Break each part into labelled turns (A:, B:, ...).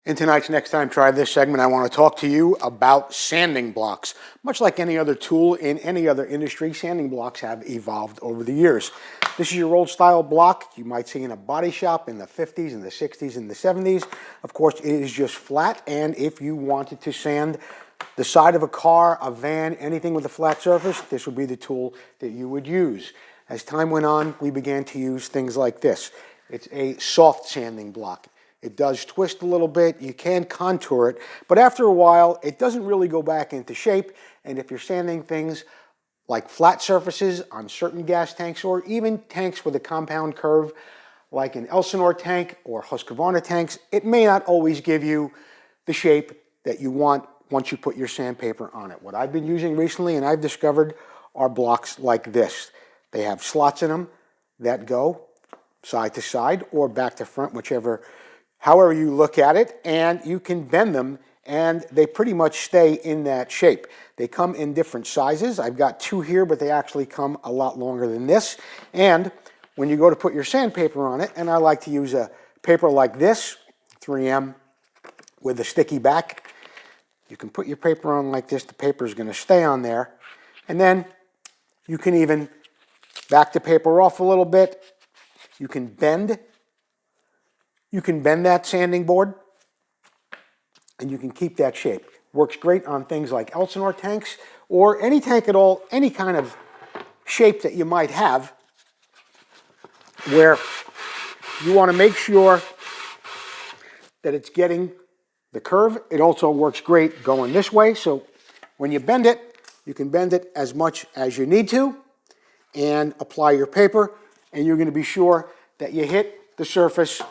A: In tonight's Next Time Try This segment, I want to talk to you about sanding blocks. Much like any other tool in any other industry, sanding blocks have evolved over the years. This is your old style block you might see in a body shop in the 50s and the 60s and the 70s. Of course, it is just flat, and if you wanted to sand the side of a car, a van, anything with a flat surface, this would be the tool that you would use. As time went on, we began to use things like this. It's a soft sanding block. It does twist a little bit, you can contour it, but after a while, it doesn't really go back into shape, and if you're sanding things like flat surfaces on certain gas tanks, or even tanks with a compound curve, like an Elsinore tank or Husqvarna tanks, it may not always give you the shape that you want once you put your sandpaper on it. What I've been using recently, and I've discovered, are blocks like this. They have slots in them that go side to side or back to front, however you look at it, and you can bend them and they pretty much stay in that shape. They come in different sizes. I've got two here, but they actually come a lot longer than this. And when you go to put your sandpaper on it, and I like to use a paper like this, 3M with a sticky back, you can put your paper on like this, the paper is going to stay on there, and then you can even back the paper off a little bit. You can bend that sanding board, and you can keep that shape. Works great on things like Elsinore tanks, or any tank at all, any kind of shape that you might have, where you want to make sure that it's getting the curve. It also works great going this way, so when you bend it, you can bend it as much as you need to, and apply your paper, and you're going to be sure that you hit the surface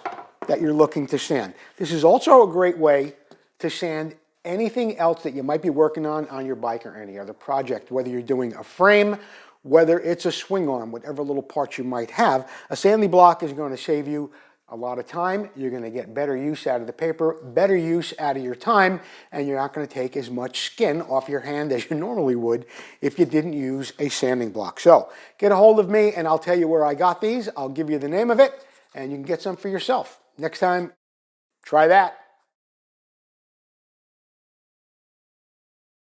A: that you're looking to sand. This is also a great way to sand anything else that you might be working on your bike or any other project, whether you're doing a frame, whether it's a swing arm, whatever little parts you might have. A sanding block is going to save you a lot of time. You're going to get better use out of the paper, better use out of your time, and you're not going to take as much skin off your hand as you normally would if you didn't use a sanding block. So get a hold of me and I'll tell you where I got these. I'll give you the name of it and you can get some for yourself. Next time, try that.